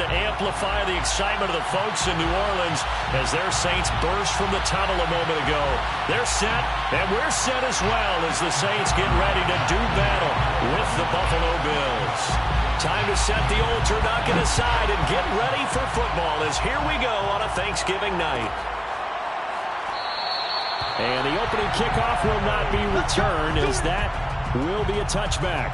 to amplify the excitement of the folks in New Orleans as their Saints burst from the tunnel a moment ago. They're set, and we're set as well as the Saints get ready to do battle with the Buffalo Bills. Time to set the old turducken aside and get ready for football as here we go on a Thanksgiving night. And the opening kickoff will not be returned as that will be a touchback.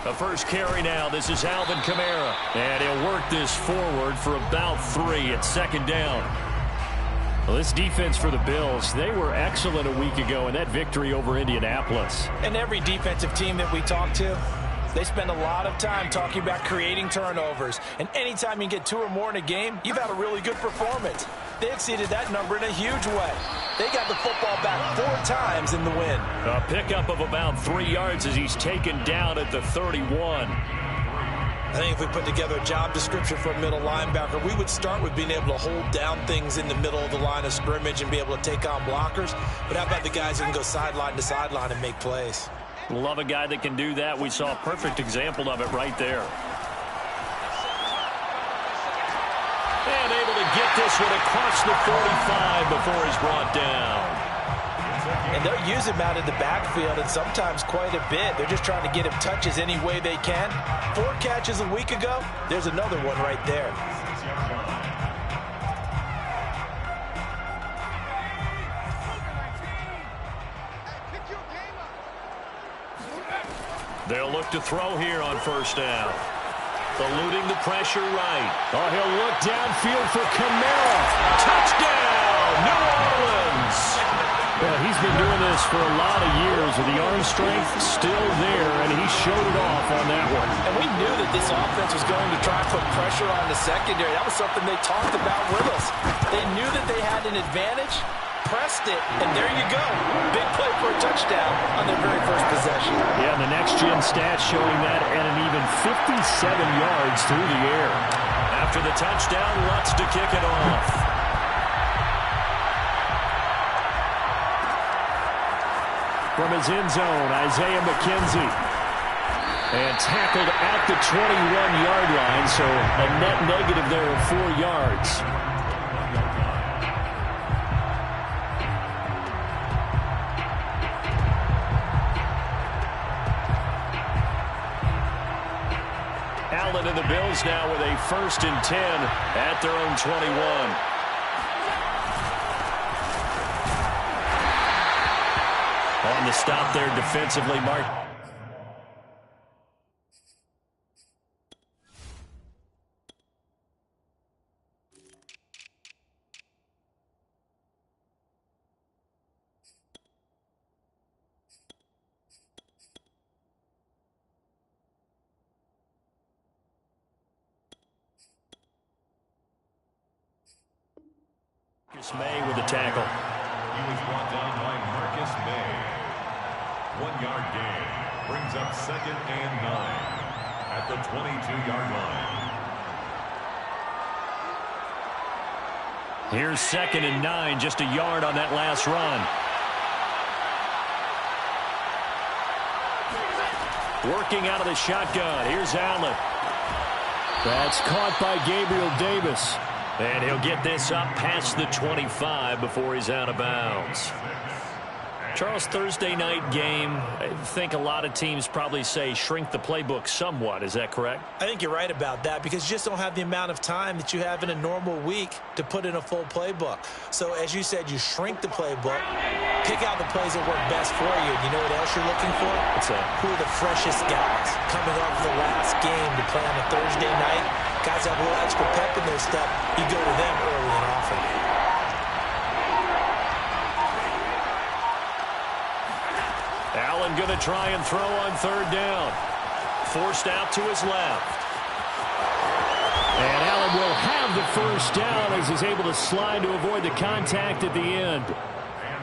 The first carry now. This is Alvin Kamara. And he'll work this forward for about 3 at second down. Well, this defense for the Bills, they were excellent a week ago in that victory over Indianapolis. And every defensive team that we talk to, they spend a lot of time talking about creating turnovers. And anytime you get 2 or more in a game, you've had a really good performance. They exceeded that number in a huge way. They got the football back 4 times in the win. A pickup of about 3 yards as he's taken down at the 31. I think if we put together a job description for a middle linebacker, we would start with being able to hold down things in the middle of the line of scrimmage and be able to take on blockers. But how about the guys who can go sideline to sideline and make plays? Love a guy that can do that. We saw a perfect example of it right there. And able to get this one across the 45 before he's brought down. And they'll use him out in the backfield, and sometimes quite a bit. They're just trying to get him touches any way they can. 4 catches a week ago, there's another one right there. They'll look to throw here on first down. Eluding the pressure right. Oh, he'll look downfield for Kamara. Touchdown, New Orleans. Well, he's been doing this for a lot of years with the arm strength still there, and he showed it off on that one. And we knew that this offense was going to try and put pressure on the secondary. That was something they talked about with us. They knew that they had an advantage, pressed it, and there you go. Big play for a touchdown on their very first possession. Yeah, the next-gen stats showing that at an even 57 yards through the air. After the touchdown, Lutz to kick it off. From his end zone, Isaiah McKenzie. And tackled at the 21-yard line, so a net negative there of 4 yards. Allen and the Bills now with a 1st and 10 at their own 21. On the stop there defensively, Mark. May with the tackle. He was brought down by Marcus May. 1-yard gain brings up 2nd and 9 at the 22-yard line. Here's 2nd and 9, just a yard on that last run. Working out of the shotgun. Here's Allen. That's caught by Gabriel Davis. And he'll get this up past the 25 before he's out of bounds. Charles, Thursday night game, I think a lot of teams probably say shrink the playbook somewhat. Is that correct? I think you're right about that because you just don't have the amount of time that you have in a normal week to put in a full playbook. So as you said, you shrink the playbook, pick out the plays that work best for you. You know what else you're looking for? What's that? Who are the freshest guys coming off the last game to play on a Thursday night? Guys have a little extra pep in their step. You go to them early and often. Allen going to try and throw on 3rd down. Forced out to his left. And Allen will have the first down as he's able to slide to avoid the contact at the end.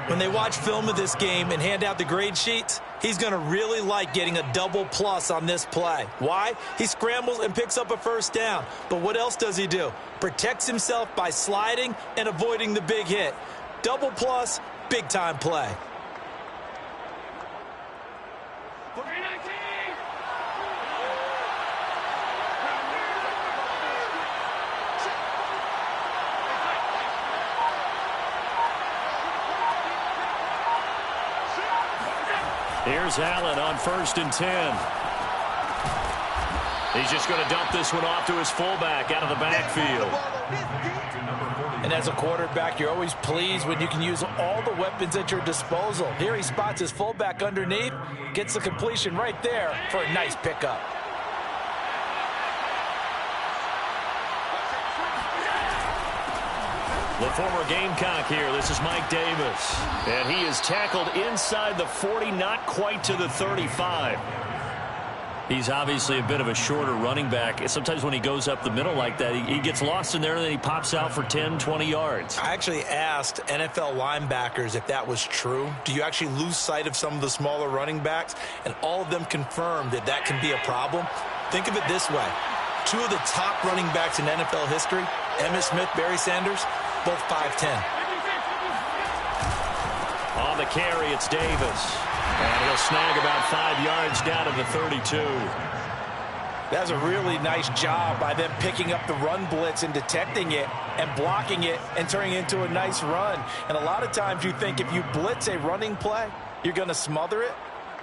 When they watch film of this game and hand out the grade sheets, he's going to really like getting a double plus on this play. Why? He scrambles and picks up a first down. But what else does he do? Protects himself by sliding and avoiding the big hit. Double plus, big-time play. Here's Allen on 1st and 10. He's just going to dump this one off to his fullback out of the backfield. And as a quarterback, you're always pleased when you can use all the weapons at your disposal. Here he spots his fullback underneath, gets the completion right there for a nice pickup. The former Gamecock here. This is Mike Davis. And he is tackled inside the 40, not quite to the 35. He's obviously a bit of a shorter running back. Sometimes when he goes up the middle like that, he gets lost in there and then he pops out for 10, 20 yards. I actually asked NFL linebackers if that was true. Do you actually lose sight of some of the smaller running backs? And all of them confirmed that that can be a problem. Think of it this way. Two of the top running backs in NFL history, Emmitt Smith, Barry Sanders, both 5'10". On the carry, it's Davis. And he'll snag about 5 yards down to the 32. That's a really nice job by them picking up the run blitz and detecting it and blocking it and turning it into a nice run. And a lot of times you think if you blitz a running play, you're going to smother it.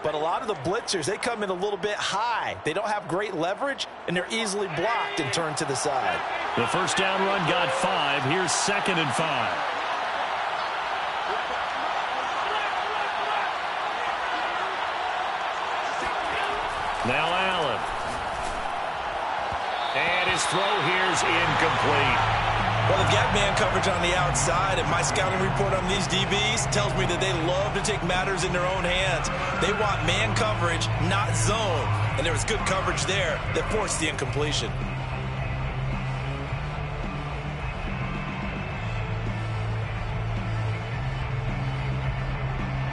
But a lot of the blitzers, they come in a little bit high. They don't have great leverage, and they're easily blocked and turned to the side. The first down run got 5. Here's 2nd and 5. Now Allen. And his throw here's incomplete. Well, they've got man coverage on the outside, and my scouting report on these DBs tells me that they love to take matters in their own hands. They want man coverage, not zone. And there was good coverage there that forced the incompletion.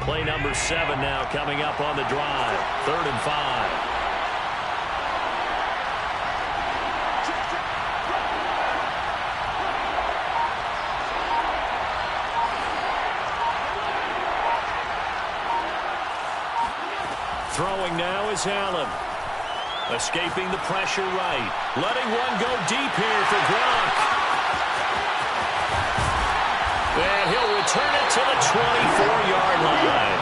Play number 7 now coming up on the drive. 3rd and 5. Throwing now is Allen. Escaping the pressure right. Letting one go deep here for Gronk. And he'll return it to the 24-yard line.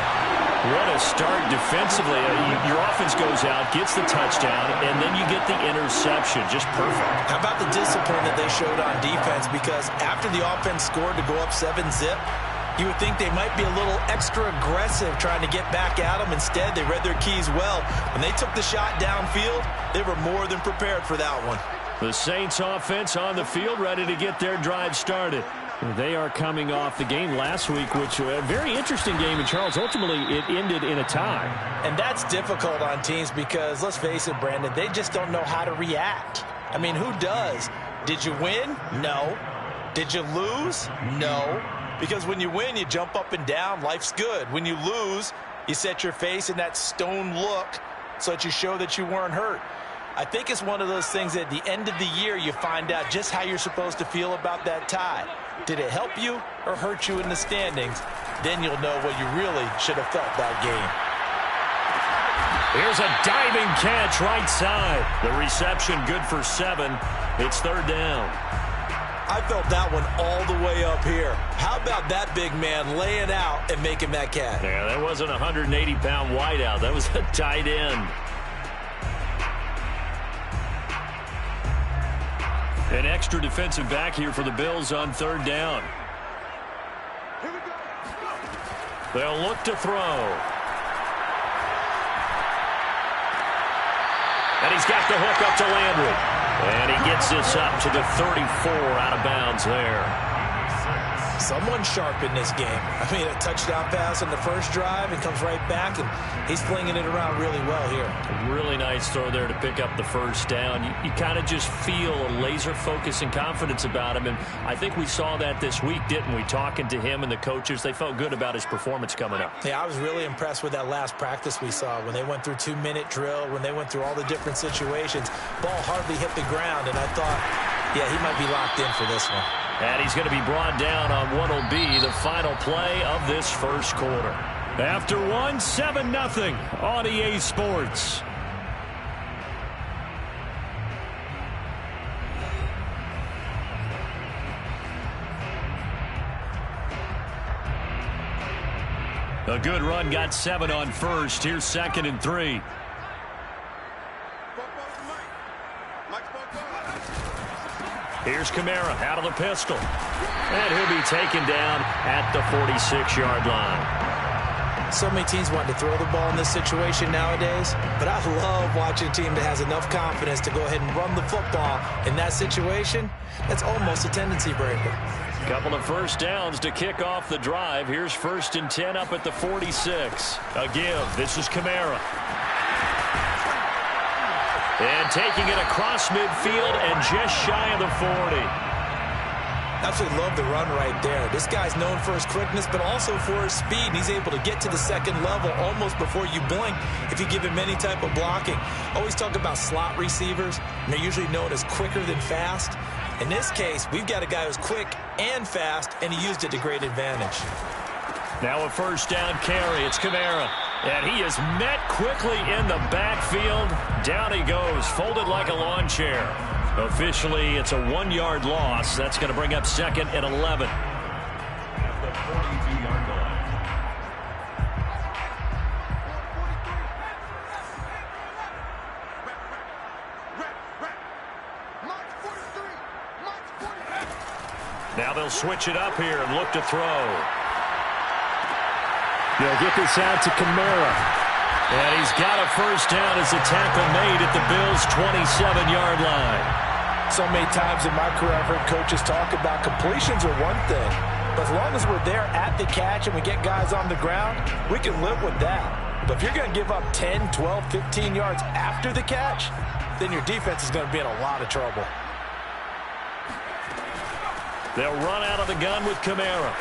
What a start defensively. Your offense goes out, gets the touchdown, and then you get the interception. Just perfect. How about the discipline that they showed on defense? Because after the offense scored to go up 7-zip, you would think they might be a little extra aggressive trying to get back at them. Instead, they read their keys well. When they took the shot downfield, they were more than prepared for that one. The Saints offense on the field, ready to get their drive started. They are coming off the game last week, which was a very interesting game in Charles. Ultimately, it ended in a tie. And that's difficult on teams because, let's face it, Brandon, they just don't know how to react. I mean, who does? Did you win? No. Did you lose? No. Because when you win, you jump up and down. Life's good. When you lose, you set your face in that stone look so that you show that you weren't hurt. I think it's one of those things that at the end of the year, you find out just how you're supposed to feel about that tie. Did it help you or hurt you in the standings? Then you'll know what you really should have felt that game. Here's a diving catch right side. The reception good for 7. It's 3rd down. I felt that one all the way up here. How about that big man laying out and making that catch? Yeah, that wasn't a 180-pound wideout. That was a tight end. An extra defensive back here for the Bills on 3rd down. They'll look to throw. And he's got the hook up to Landry. And he gets this up to the 34 out of bounds there. Someone's sharp in this game. I mean, a touchdown pass on the first drive and comes right back, and he's flinging it around really well here. A really nice throw there to pick up the first down. You kind of just feel a laser focus and confidence about him, and I think we saw that this week, didn't we? Talking to him and the coaches, they felt good about his performance coming up. Yeah, I was really impressed with that last practice we saw when they went through 2-minute drill, when they went through all the different situations. Ball hardly hit the ground, and I thought, yeah, he might be locked in for this one. And he's going to be brought down on what will be the final play of this first quarter. After one, 7-0 on EA Sports. A good run, got 7 on first. Here's 2nd and 3. Here's Kamara out of the pistol. And he'll be taken down at the 46-yard line. So many teams want to throw the ball in this situation nowadays, but I love watching a team that has enough confidence to go ahead and run the football. In that situation, that's almost a tendency breaker. Couple of first downs to kick off the drive. Here's 1st and 10 up at the 46. A give. This is Kamara. And taking it across midfield and just shy of the 40. Absolutely love the run right there. This guy's known for his quickness, but also for his speed. And he's able to get to the second level almost before you blink if you give him any type of blocking. Always talk about slot receivers, and they're usually known as quicker than fast. In this case, we've got a guy who's quick and fast, and he used it to great advantage. Now a first down carry. It's Kamara. And he is met quickly in the backfield. Down he goes, folded like a lawn chair. Officially, it's a 1-yard loss. That's going to bring up 2nd and 11. At the 42-yard line. Now they'll switch it up here and look to throw. They'll get this out to Kamara. And he's got a first down as a tackle made at the Bills' 27-yard line. So many times in my career I've heard coaches talk about completions are one thing, but as long as we're there at the catch and we get guys on the ground, we can live with that. But if you're going to give up 10, 12, 15 yards after the catch, then your defense is going to be in a lot of trouble. They'll run out of the gun with Kamara.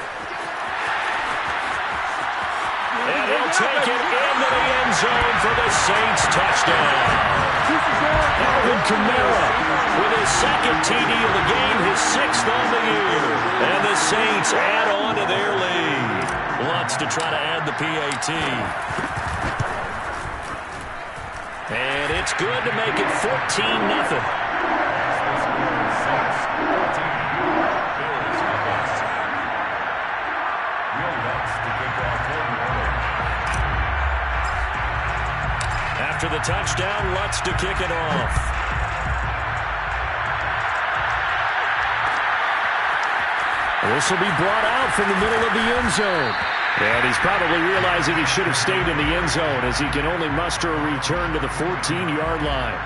And he'll take it into the end zone for the Saints touchdown. Alvin Kamara with his 2nd TD of the game, his 6th on the year. And the Saints add on to their lead. Wants to try to add the PAT. And it's good to make it 14-0. After the touchdown, Lutz to kick it off. This will be brought out from the middle of the end zone. And he's probably realizing he should have stayed in the end zone as he can only muster a return to the 14-yard line.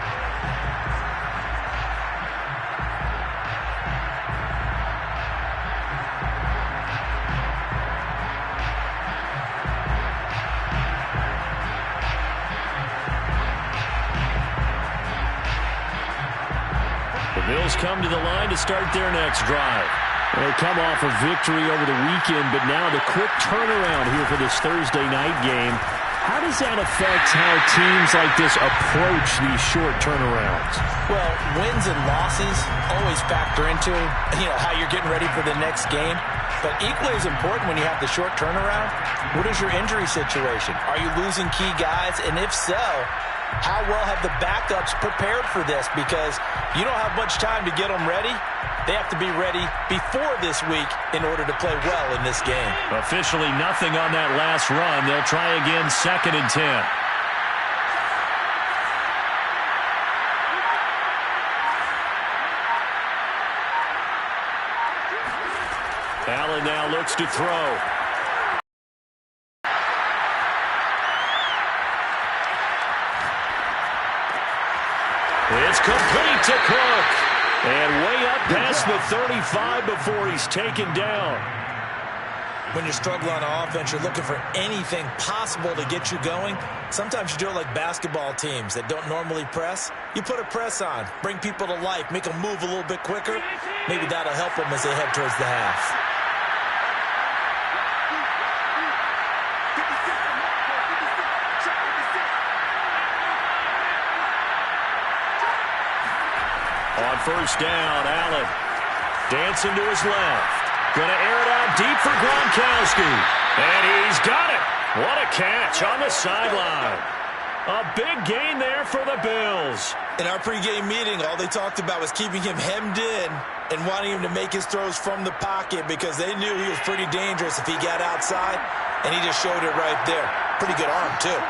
Bills come to the line to start their next drive. They come off a victory over the weekend, but now the quick turnaround here for this Thursday night game. How does that affect how teams like this approach these short turnarounds? Well, wins and losses always factor into, how you're getting ready for the next game. But equally as important when you have the short turnaround, what is your injury situation? Are you losing key guys? And if so, how well have the backups prepared for this? Because you don't have much time to get them ready. They have to be ready before this week in order to play well in this game. Officially nothing on that last run. They'll try again 2nd and 10. Allen now looks to throw. It's complete to Cook. And way up past the 35 before he's taken down. When you're struggling on offense, you're looking for anything possible to get you going. Sometimes you do it like basketball teams that don't normally press. You put a press on, bring people to life, make them move a little bit quicker. Maybe that'll help them as they head towards the half. On first down, Allen dancing to his left. Going to air it out deep for Gronkowski. And he's got it. What a catch on the sideline. A big gain there for the Bills. In our pregame meeting, all they talked about was keeping him hemmed in and wanting him to make his throws from the pocket because they knew he was pretty dangerous if he got outside, and he just showed it right there. Pretty good arm, too.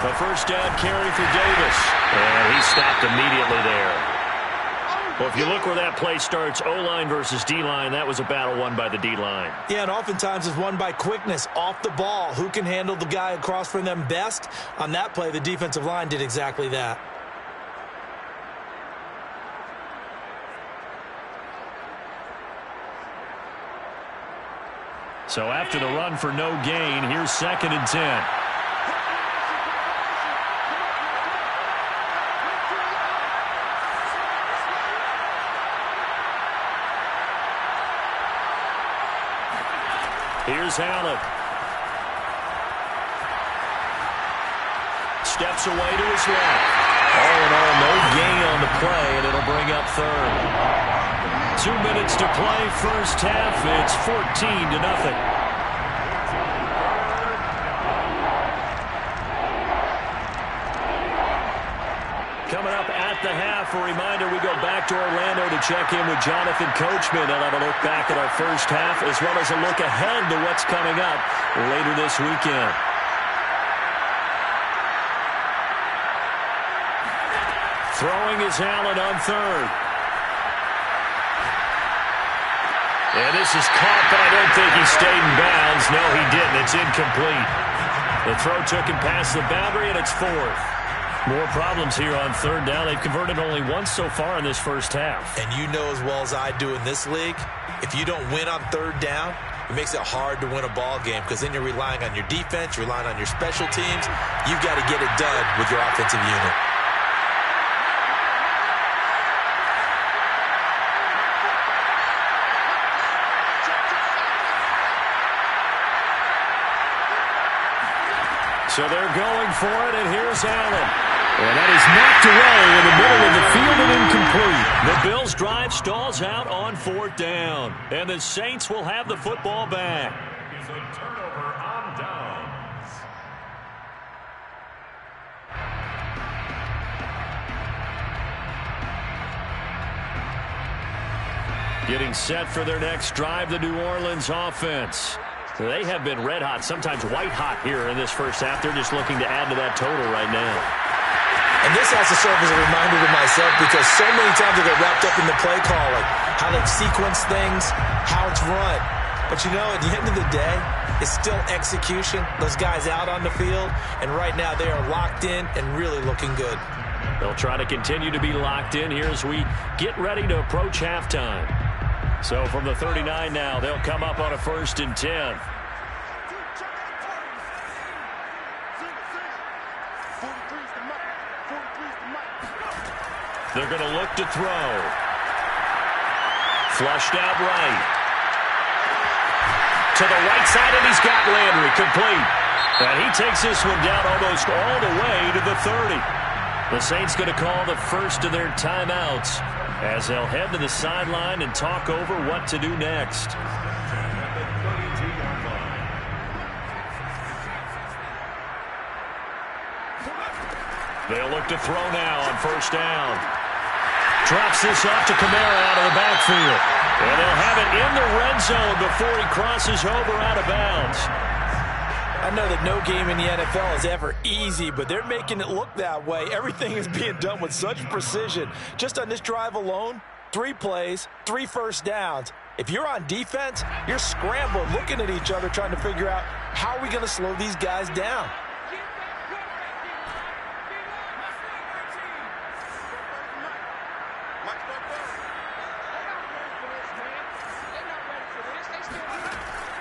The first down carry for Davis. And he stopped immediately there. Well, if you look where that play starts, O-line versus D-line, that was a battle won by the D-line. Yeah, and oftentimes it's won by quickness off the ball. Who can handle the guy across from them best? On that play, the defensive line did exactly that. So after the run for no gain, here's 2nd and 10. Here's Allen. Steps away to his left. All in all, no gain on the play, and it'll bring up 3rd. 2 minutes to play, first half. It's 14-0. Coming up at the half, a reminder, we go back to Orlando to check in with Jonathan Coachman and have a look back at our first half as well as a look ahead to what's coming up later this weekend. Throwing is Allen on 3rd. And this is caught, but I don't think he stayed in bounds. No, he didn't. It's incomplete. The throw took him past the boundary, and it's 4th. More problems here on 3rd down. They've converted only once so far in this first half. And you know as well as I do in this league, if you don't win on 3rd down, it makes it hard to win a ball game because then you're relying on your defense, you're relying on your special teams. You've got to get it done with your offensive unit. So they're going for it, and here's Allen. And that is knocked away in the middle of the field and incomplete. The Bills' drive stalls out on 4th down. And the Saints will have the football back. Is a turnover on downs. Getting set for their next drive, the New Orleans offense. They have been red hot, sometimes white hot here in this first half. They're just looking to add to that total right now. And this has to serve as a reminder to myself because so many times I get wrapped up in the play call, like how they sequence things, how it's run. But you know, at the end of the day, it's still execution. Those guys out on the field, and right now they are locked in and really looking good. They'll try to continue to be locked in here as we get ready to approach halftime. So from the 39 now, they'll come up on a 1st and 10. They're going to look to throw. Flushed out right. To the right side, and he's got Landry complete. And he takes this one down almost all the way to the 30. The Saints going to call the first of their timeouts as they'll head to the sideline and talk over what to do next. They'll look to throw now on 1st down. Drops this off to Kamara out of the backfield. And they'll have it in the red zone before he crosses over out of bounds. I know that no game in the NFL is ever easy, but they're making it look that way. Everything is being done with such precision. Just on this drive alone, 3 plays, 3 first downs. If you're on defense, you're scrambling, looking at each other, trying to figure out how are we going to slow these guys down.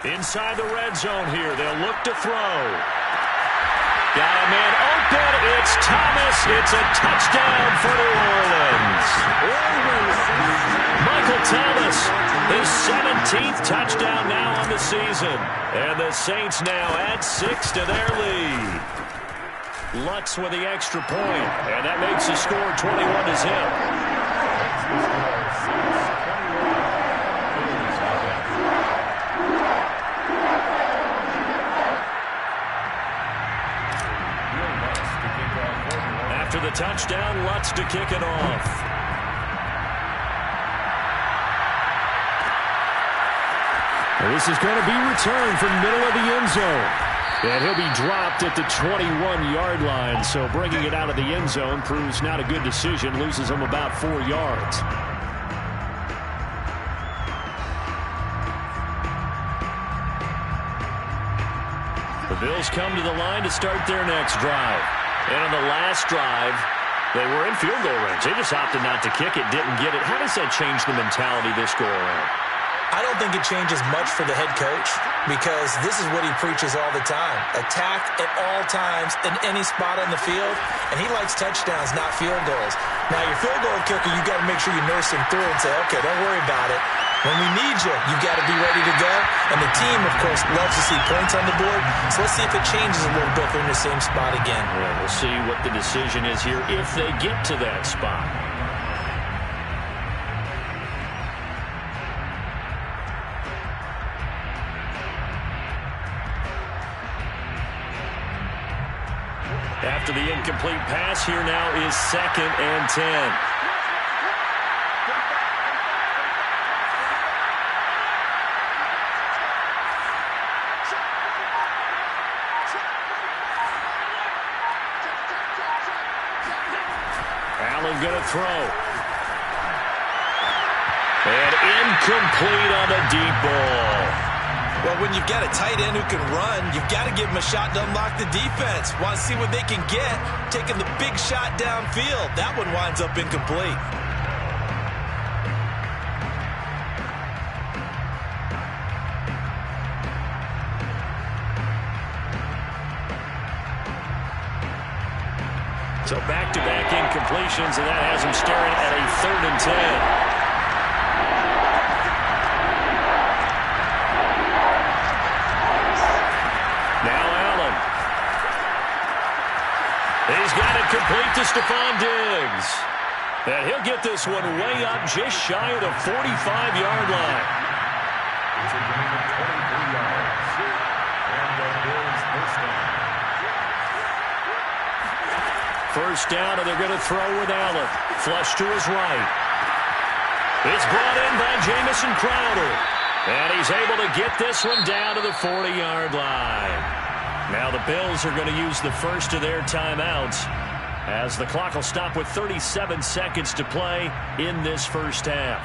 Inside the red zone here, they'll look to throw. Got a man open. It's Thomas. It's a touchdown for New Orleans. Michael Thomas, his 17th touchdown now on the season. And the Saints now add 6 to their lead. Lutz with the extra point, and that makes the score 21-0. After the touchdown, Lutz to kick it off. And this is going to be returned from middle of the end zone. And he'll be dropped at the 21-yard line, so bringing it out of the end zone proves not a good decision, loses him about 4 yards. The Bills come to the line to start their next drive. And on the last drive, they were in field goal range. They just opted not to kick it, didn't get it. How does that change the mentality this go-around? I don't think it changes much for the head coach because this is what he preaches all the time. Attack at all times in any spot on the field, and he likes touchdowns, not field goals. Now, your field goal kicker, you got to make sure you nurse him through and say, okay, don't worry about it. When we need you, you got to be ready to go. And the team, of course, loves to see points on the board. So let's see if it changes a little bit if they're in the same spot again. Yeah, we'll see what the decision is here if they get to that spot. After the incomplete pass, here now is 2nd and 10. Allen going to throw. And incomplete on the deep ball. Well, when you've got a tight end who can run, you've got to give him a shot to unlock the defense. Want to see what they can get, taking the big shot downfield. That one winds up incomplete. So back-to-back incompletions, and that has him staring at a 3rd and 10. He's got it complete to Stephon Diggs. And he'll get this one way up just shy of the 45-yard line. It's a gain of 23 yards. And the Bills first down. First down, and they're going to throw with Allen. Flush to his right. It's brought in by Jamison Crowder. And he's able to get this one down to the 40-yard line. Now the Bills are going to use the first of their timeouts as the clock will stop with 37 seconds to play in this first half.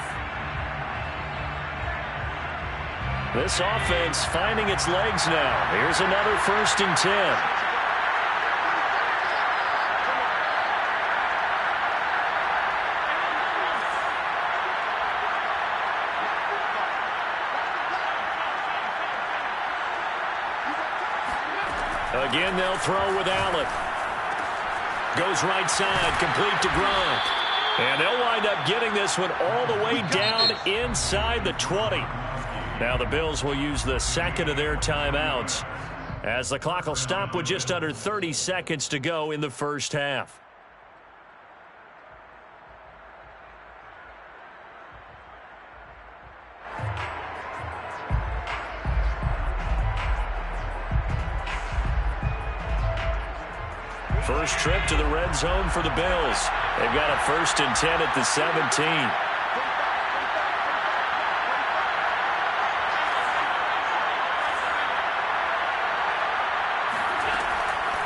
This offense finding its legs now. Here's another 1st and 10. Again, they'll throw with Allen. Goes right side, complete to Gronk. And they'll wind up getting this one all the way down inside the 20. Now the Bills will use the second of their timeouts as the clock will stop with just under 30 seconds to go in the first half. First trip to the red zone for the Bills. They've got a 1st and 10 at the 17.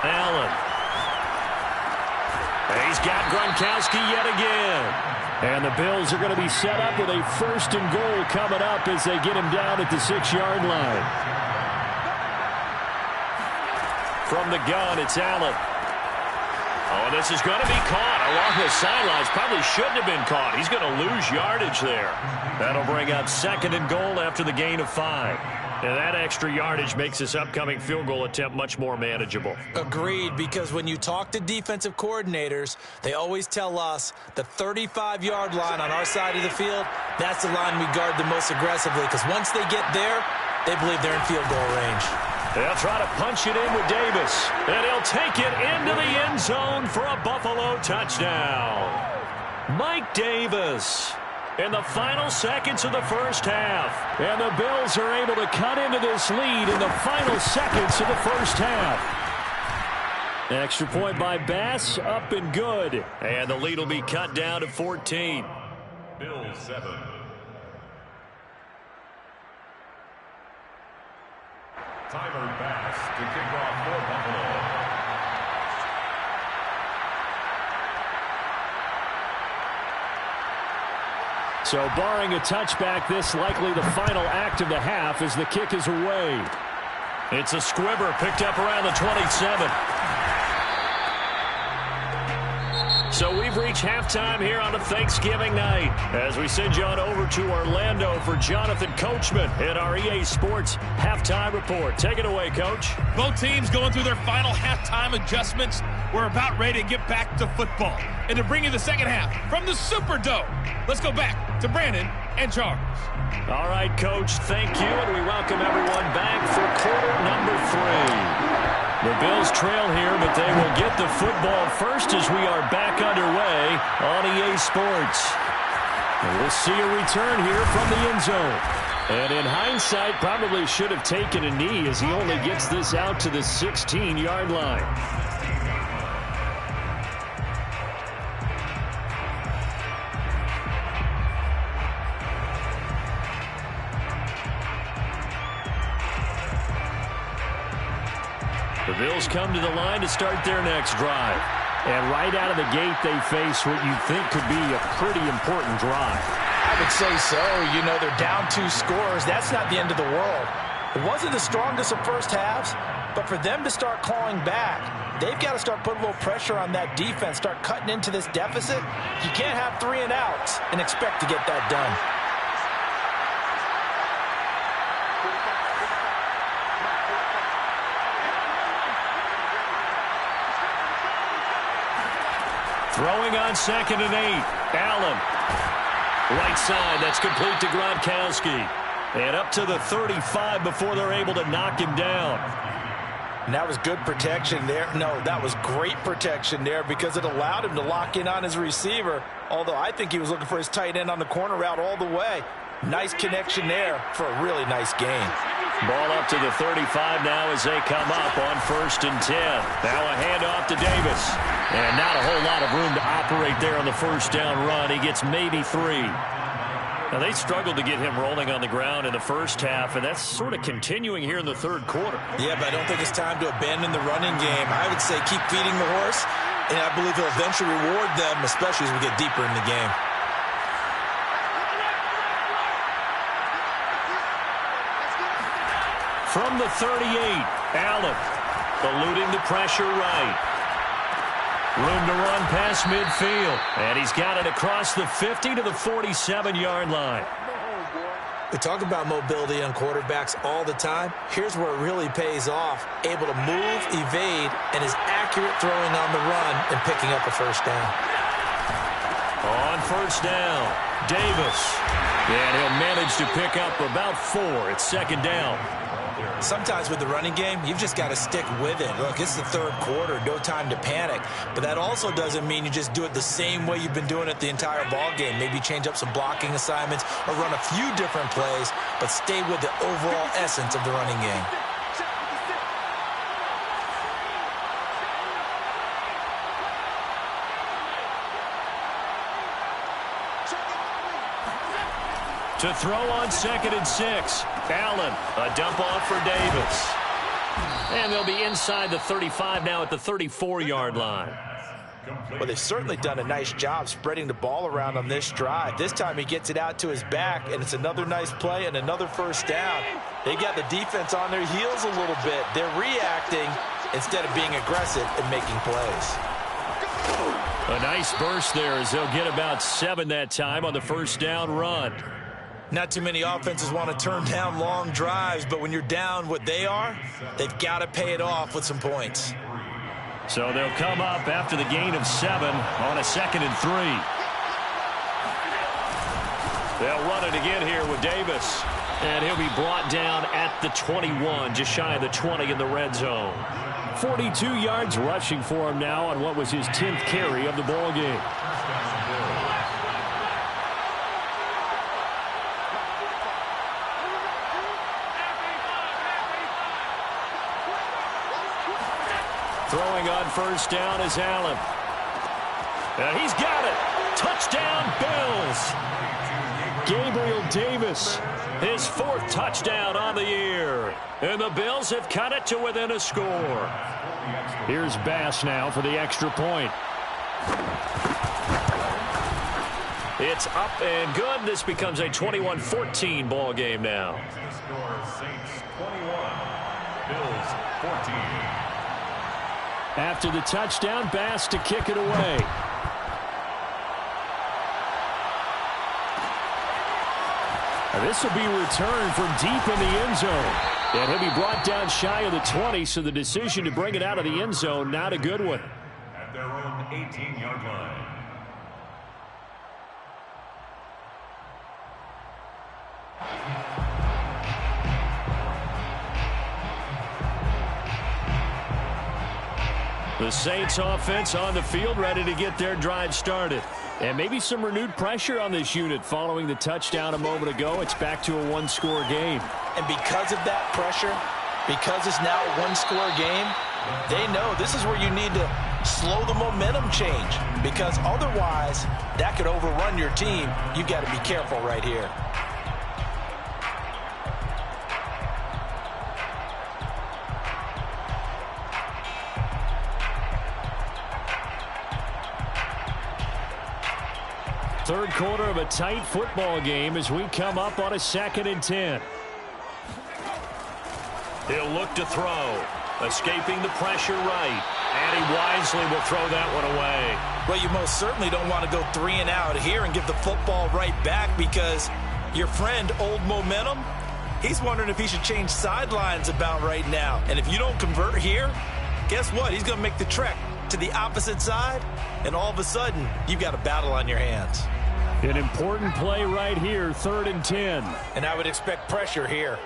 Allen. He's got Gronkowski yet again. And the Bills are going to be set up with a 1st and goal coming up as they get him down at the 6-yard line. From the gun, it's Allen. Oh, this is going to be caught along the sidelines. Probably shouldn't have been caught. He's going to lose yardage there. That'll bring up 2nd and goal after the gain of 5. And that extra yardage makes this upcoming field goal attempt much more manageable. Agreed, because when you talk to defensive coordinators, they always tell us the 35-yard line on our side of the field, that's the line we guard the most aggressively, because once they get there, they believe they're in field goal range. They'll try to punch it in with Davis, and he'll take it into the end zone for a Buffalo touchdown. Mike Davis in the final seconds of the first half. And the Bills are able to cut into this lead in the final seconds of the first half. Extra point by Bass, up and good. And the lead will be cut down to 14. Bills 7. Tyler Bass to kick off for Buffalo. So barring a touchback, this likely the final act of the half as the kick is away. It's a squibber picked up around the 27. So we've reached halftime here on a Thanksgiving night as we send you on over to Orlando for Jonathan Coachman at our EA Sports Halftime Report. Take it away, Coach. Both teams going through their final halftime adjustments. We're about ready to get back to football. And to bring you the second half from the Superdome, let's go back to Brandon and Charles. All right, Coach, thank you, and we welcome everyone back for quarter number 3. The Bills trail here, but they will get the football first as we are back underway on EA Sports. And we'll see a return here from the end zone. And in hindsight, probably should have taken a knee as he only gets this out to the 16-yard line. The Bills come to the line to start their next drive. And right out of the gate, they face what you think could be a pretty important drive. I would say so. You know, they're down 2 scores. That's not the end of the world. It wasn't the strongest of first halves, but for them to start clawing back, they've got to start putting a little pressure on that defense, start cutting into this deficit. You can't have 3 and outs and expect to get that done. Throwing on 2nd and 8. Allen. Right side, that's complete to Gronkowski. And up to the 35 before they're able to knock him down. And that was good protection there. No, that was great protection there because it allowed him to lock in on his receiver. Although I think he was looking for his tight end on the corner route all the way. Nice connection there for a really nice gain. Ball up to the 35 now as they come up on 1st and 10. Now a handoff to Davis. And not a whole lot of room to operate there on the first down run. He gets maybe 3. Now they struggled to get him rolling on the ground in the first half, and that's sort of continuing here in the third quarter. Yeah, but I don't think it's time to abandon the running game. I would say keep feeding the horse, and I believe he'll eventually reward them, especially as we get deeper in the game. From the 38, Allen eluding the pressure right. Room to run past midfield. And he's got it across the 50 to the 47-yard line. We talk about mobility on quarterbacks all the time. Here's where it really pays off. Able to move, evade, and is accurate throwing on the run and picking up a first down. On first down, Davis. And he'll manage to pick up about 4. It's 2nd down. Sometimes with the running game, you've just got to stick with it. Look, it's the third quarter, no time to panic. But that also doesn't mean you just do it the same way you've been doing it the entire ball game. Maybe change up some blocking assignments or run a few different plays, but stay with the overall essence of the running game. To throw on 2nd and 6. Allen, a dump off for Davis. And they'll be inside the 35 now at the 34-yard line. Well, they've certainly done a nice job spreading the ball around on this drive. This time he gets it out to his back, and it's another nice play and another first down. They got the defense on their heels a little bit. They're reacting instead of being aggressive and making plays. A nice burst there as they'll get about 7 that time on the first down run. Not too many offenses want to turn down long drives, but when you're down what they are, they've got to pay it off with some points. So they'll come up after the gain of 7 on a 2nd and 3. They'll run it again here with Davis. And he'll be brought down at the 21, just shy of the 20 in the red zone. 42 yards rushing for him now on what was his 10th carry of the ball game. Throwing on first down is Allen. And he's got it. Touchdown, Bills. Gabriel Davis, his 4th touchdown on the year. And the Bills have cut it to within a score. Here's Bass now for the extra point. It's up and good. This becomes a 21-14 ball game now. Saints 21, Bills 14. After the touchdown, Bass to kick it away. This will be returned from deep in the end zone. And he'll be brought down shy of the 20, so the decision to bring it out of the end zone, not a good one. At their own 18-yard line. The Saints offense on the field, ready to get their drive started. And maybe some renewed pressure on this unit following the touchdown a moment ago. It's back to a one-score game. And because of that pressure, because it's now a one-score game, they know this is where you need to slow the momentum change. Because otherwise, that could overrun your team. You've got to be careful right here. Third quarter of a tight football game as we come up on a 2nd and 10. He'll look to throw. Escaping the pressure right. And he wisely will throw that one away. Well, you most certainly don't want to go 3 and out here and give the football right back, because your friend, Old Momentum, he's wondering if he should change sidelines about right now. And if you don't convert here, guess what? He's going to make the trek to the opposite side, and all of a sudden, you've got a battle on your hands. An important play right here, 3rd and 10. And I would expect pressure here.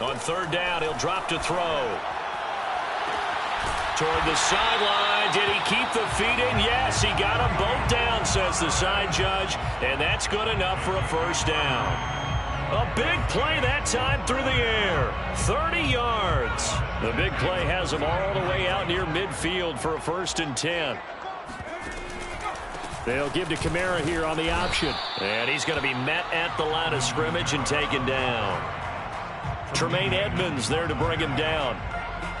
On 3rd down, he'll drop to throw. Toward the sideline. Did he keep the feet in? Yes, he got them both down, says the side judge. And that's good enough for a 1st down. A big play that time through the air. 30 yards. The big play has them all the way out near midfield for a 1st and 10. They'll give to Kamara here on the option. And he's going to be met at the line of scrimmage and taken down. Tremaine Edmonds there to bring him down.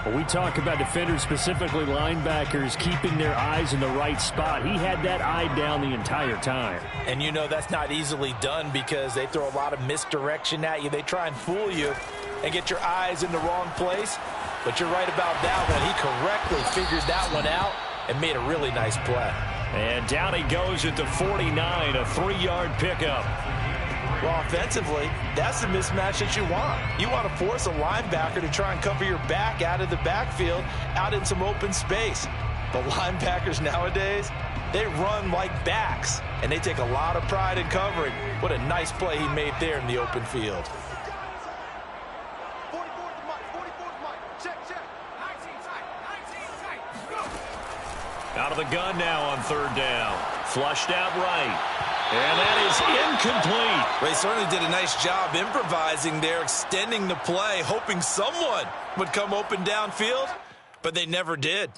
When we talk about defenders, specifically linebackers, keeping their eyes in the right spot, he had that eye down the entire time. And you know that's not easily done because they throw a lot of misdirection at you. They try and fool you and get your eyes in the wrong place. But you're right about that one. He correctly figured that one out and made a really nice play. And down he goes at the 49, a 3-yard pickup. Well, offensively, that's the mismatch that you want. You want to force a linebacker to try and cover your back out of the backfield, out in some open space. But linebackers nowadays, they run like backs, and they take a lot of pride in covering. What a nice play he made there in the open field. Out of the gun now on 3rd down. Flushed out right. And that is incomplete. Well, he certainly did a nice job improvising there, extending the play, hoping someone would come open downfield, but they never did.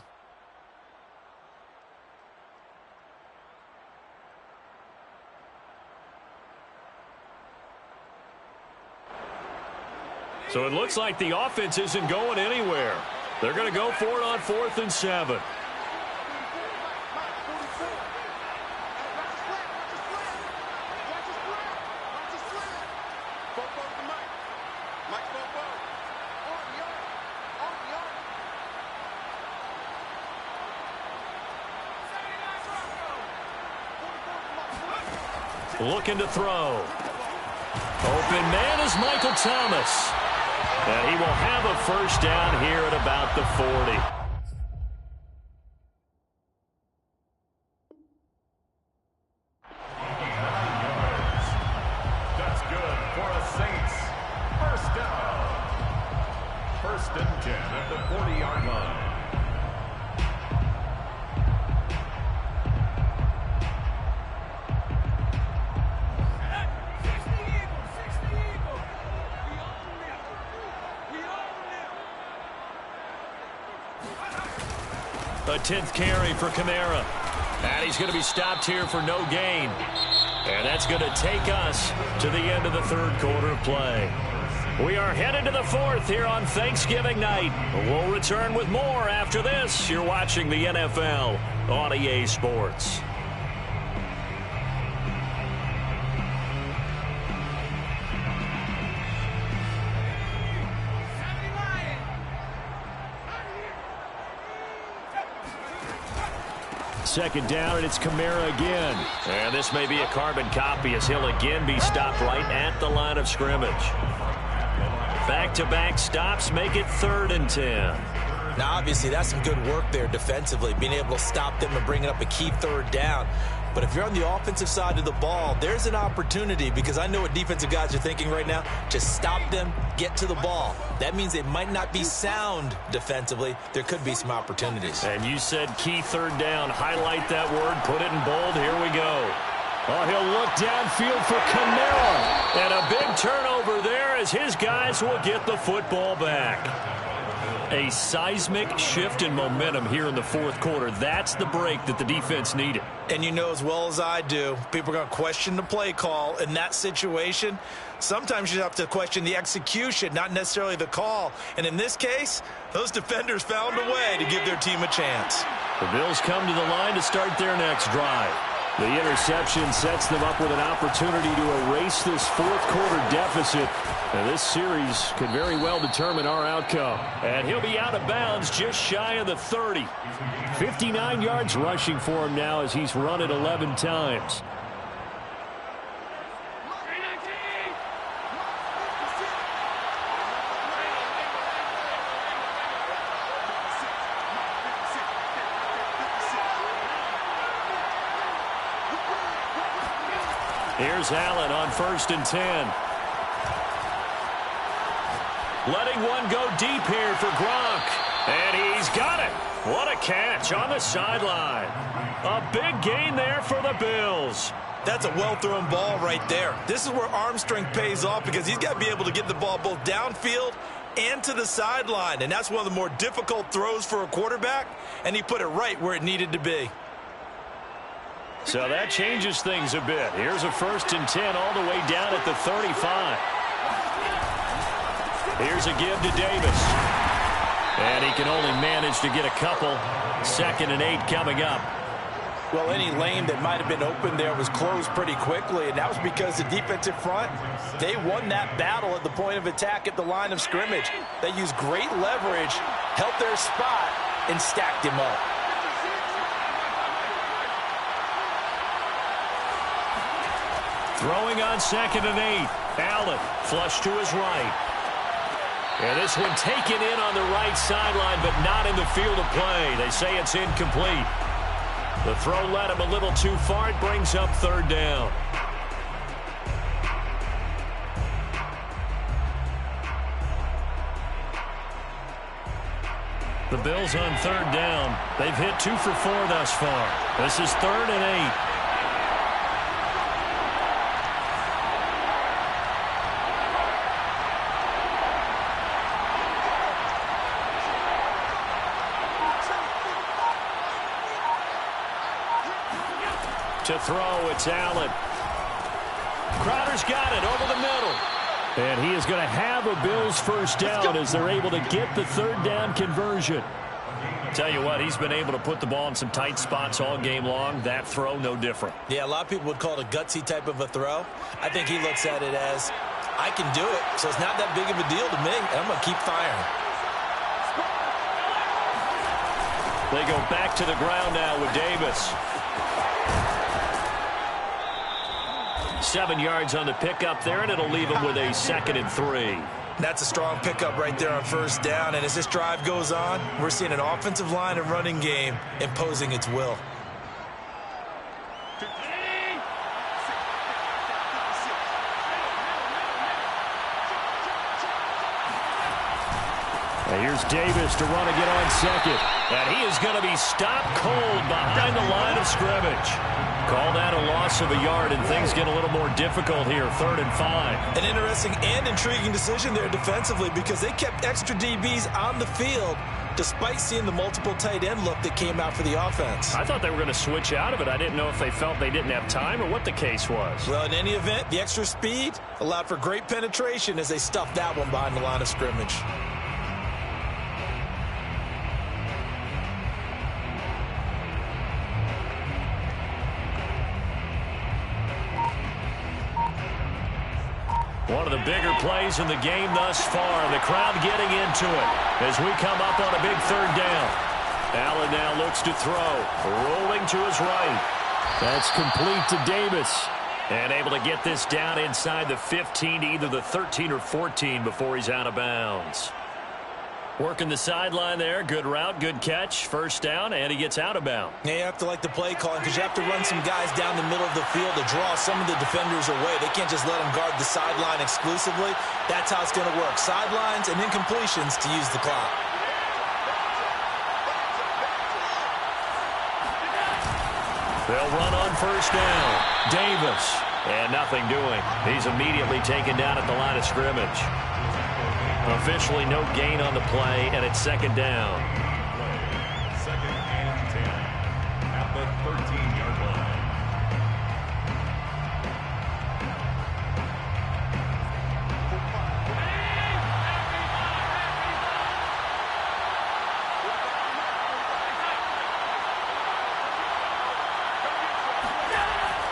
So it looks like the offense isn't going anywhere. They're going to go for it on 4th and 7. looking to throw. Open man is Michael Thomas. And he will have a first down here at about the 40. That's good for a Saints first down. 1st and 10 at the 40-yard line. A 10th carry for Kamara. And he's going to be stopped here for no gain. And that's going to take us to the end of the 3rd quarter of play. We are headed to the 4th here on Thanksgiving night. We'll return with more after this. You're watching the NFL on EA Sports. Second down, and it's Kamara again. And this may be a carbon copy as he'll again be stopped right at the line of scrimmage. Back-to-back stops make it 3rd and 10. Now, obviously, that's some good work there defensively, being able to stop them and bringing up a key 3rd down. But if you're on the offensive side of the ball, there's an opportunity, because I know what defensive guys are thinking right now. Just stop them, get to the ball. That means they might not be sound defensively. There could be some opportunities. And you said key 3rd down. Highlight that word, put it in bold. Here we go. Oh, he'll look downfield for Kamara. And a big turnover there as his guys will get the football back. A seismic shift in momentum here in the 4th quarter. That's the break that the defense needed. And you know as well as I do, people are going to question the play call in that situation. Sometimes you have to question the execution, not necessarily the call. And in this case, those defenders found a way to give their team a chance. The Bills come to the line to start their next drive. The interception sets them up with an opportunity to erase this 4th quarter deficit. And this series could very well determine our outcome. And he'll be out of bounds just shy of the 30. 59 yards rushing for him now as he's run it 11 times. Here's Allen on 1st and 10. Letting one go deep here for Gronk. And he's got it. What a catch on the sideline. A big gain there for the Bills. That's a well-thrown ball right there. This is where arm strength pays off, because he's got to be able to get the ball both downfield and to the sideline. And that's one of the more difficult throws for a quarterback. And he put it right where it needed to be. So that changes things a bit. Here's a 1st and 10 all the way down at the 35. Here's a give to Davis. And he can only manage to get a couple. 2nd and 8 coming up. Well, any lane that might have been open there was closed pretty quickly, and that was because the defensive front, they won that battle at the point of attack at the line of scrimmage. They used great leverage, held their spot, and stacked him up. Throwing on 2nd and 8. Allen flush to his right. And this one taken in on the right sideline, but not in the field of play. They say it's incomplete. The throw led him a little too far. It brings up 3rd down. The Bills on 3rd down. They've hit 2 for 4 thus far. This is 3rd and 8. To throw, it's Allen. Crowder's got it over the middle. And he is going to have a Bills first down as they're able to get the 3rd down conversion. Tell you what, he's been able to put the ball in some tight spots all game long. That throw, no different. Yeah, a lot of people would call it a gutsy type of a throw. I think he looks at it as, I can do it, so it's not that big of a deal to me, and I'm going to keep firing. They go back to the ground now with Davis. 7 yards on the pickup there, and it'll leave him with a 2nd and 3. That's a strong pickup right there on first down. And as this drive goes on, we're seeing an offensive line and running game imposing its will. And here's Davis to run again on 2nd. And he is going to be stopped cold behind the line of scrimmage. Call that a loss of a yard, and things get a little more difficult here, 3rd and 5. An interesting and intriguing decision there defensively because they kept extra DBs on the field despite seeing the multiple tight end look that came out for the offense. I thought they were going to switch out of it. I didn't know if they felt they didn't have time or what the case was. Well, in any event, the extra speed allowed for great penetration as they stuffed that one behind the line of scrimmage. One of the bigger plays in the game thus far. The crowd getting into it as we come up on a big 3rd down. Allen now looks to throw. Rolling to his right. That's complete to Davis. And able to get this down inside the 15 to either the 13 or 14 before he's out of bounds. Working the sideline there. Good route, good catch. First down, and he gets out of bounds. Yeah, you have to like the play calling because you have to run some guys down the middle of the field to draw some of the defenders away. They can't just let them guard the sideline exclusively. That's how it's going to work. Sidelines and incompletions to use the clock. They'll run on first down. Davis. And nothing doing. He's immediately taken down at the line of scrimmage. Officially no gain on the play, and it's 2nd down. 2nd and 10 at the 13-yard line.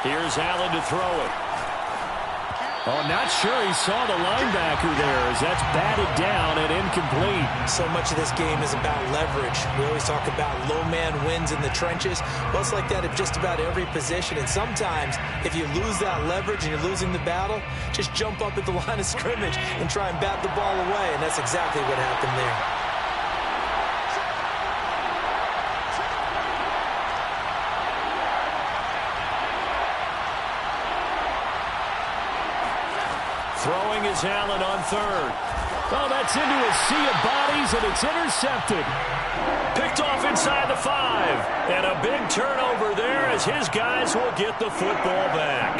Here's Allen to throw it. Oh, not sure he saw the linebacker there as that's batted down and incomplete. So much of this game is about leverage. We always talk about low man wins in the trenches. Well, it's like that at just about every position. And sometimes if you lose that leverage and you're losing the battle, just jump up at the line of scrimmage and try and bat the ball away. And that's exactly what happened there. Throwing is Allen on 3rd. Oh, that's into a sea of bodies, and it's intercepted. Picked off inside the 5. And a big turnover there as his guys will get the football back.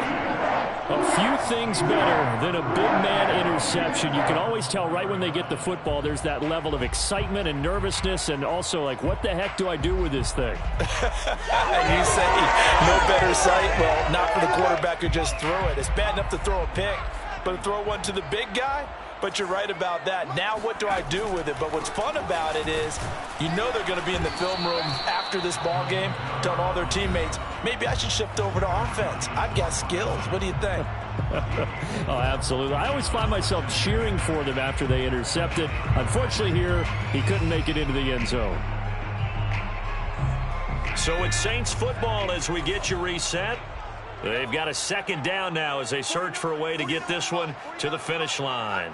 A few things better than a big man interception. You can always tell right when they get the football, there's that level of excitement and nervousness, and also like, what the heck do I do with this thing? And you say, no better sight? Well, not for the quarterback who just threw it. It's bad enough to throw a pick, but to throw one to the big guy? But you're right about that. Now what do I do with it? But what's fun about it is you know they're going to be in the film room after this ball game telling all their teammates, maybe I should shift over to offense. I've got skills. What do you think? Oh, absolutely. I always find myself cheering for them after they intercept it. Unfortunately here, he couldn't make it into the end zone. So it's Saints football as we get you reset. They've got a 2nd down now as they search for a way to get this one to the finish line.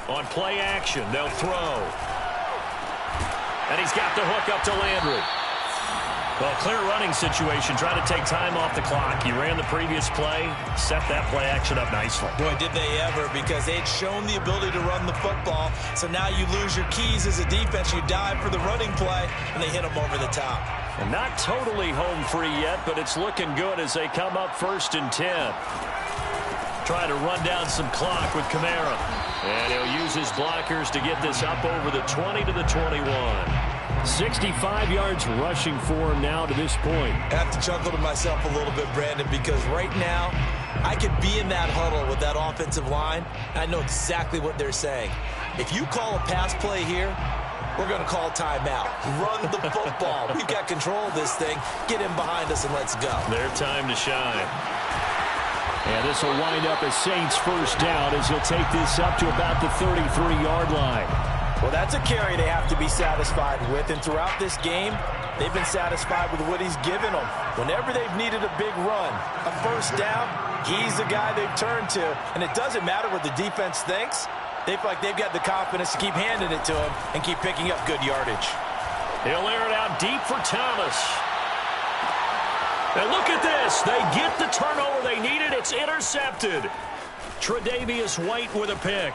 On play action, they'll throw. And he's got the hook up to Landry. Well, clear running situation, trying to take time off the clock. He ran the previous play, set that play action up nicely. Boy, did they ever, because they'd shown the ability to run the football. So now you lose your keys as a defense. You dive for the running play, and they hit them over the top. And not totally home free yet, but it's looking good as they come up 1st and 10. Trying to run down some clock with Kamara. And he'll use his blockers to get this up over the 20 to the 21. 65 yards rushing for him now to this point. I have to chuckle to myself a little bit, Brandon, because right now I could be in that huddle with that offensive line. I know exactly what they're saying. If you call a pass play here, we're going to call timeout. Run the football. We've got control of this thing. Get in behind us and let's go. Their time to shine. And this will wind up as Saints first down as he'll take this up to about the 33-yard line. Well, that's a carry they have to be satisfied with. And throughout this game, they've been satisfied with what he's given them. Whenever they've needed a big run, a first down, he's the guy they've turned to. And it doesn't matter what the defense thinks. They feel like they've got the confidence to keep handing it to him and keep picking up good yardage. He'll air it out deep for Thomas. And look at this. They get the turnover they needed. It's intercepted. Tre'Davious White with a pick.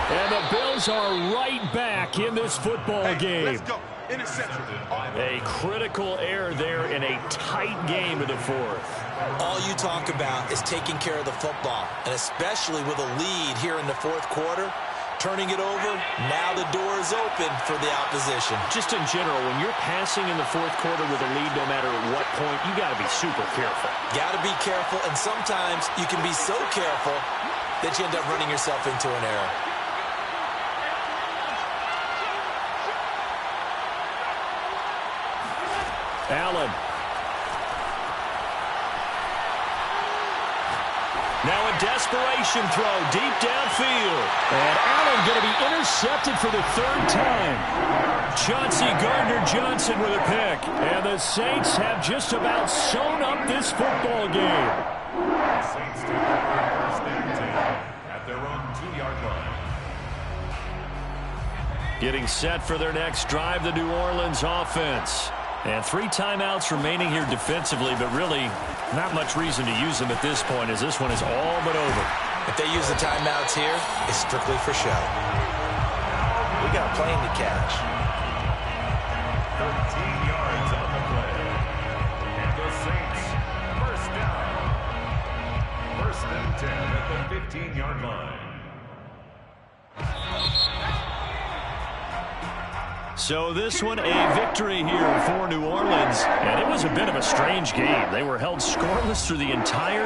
And the Bills are right back in this football game. Let's go. Interception. A critical error there in a tight game in the fourth. All you talk about is taking care of the football, and especially with a lead here in the fourth quarter, turning it over, now the door is open for the opposition. Just in general, when you're passing in the fourth quarter with a lead, no matter at what point, you got to be super careful. Got to be careful, and sometimes you can be so careful that you end up running yourself into an error. Allen. Now a desperation throw deep downfield. And Allen going to be intercepted for the third time. Chauncey Gardner-Johnson with a pick. And the Saints have just about sewn up this football game. The Saints take over first and 10 at their own 2-yard line. Getting set for their next drive, the New Orleans offense. And 3 timeouts remaining here defensively, but really not much reason to use them at this point as this one is all but over. If they use the timeouts here, it's strictly for show. We got a plane to catch. 13 yards on the play. And the Saints, first down. First and 10 at the 15-yard line. So this one a victory here for New Orleans. And it was a bit of a strange game. They were held scoreless through the entire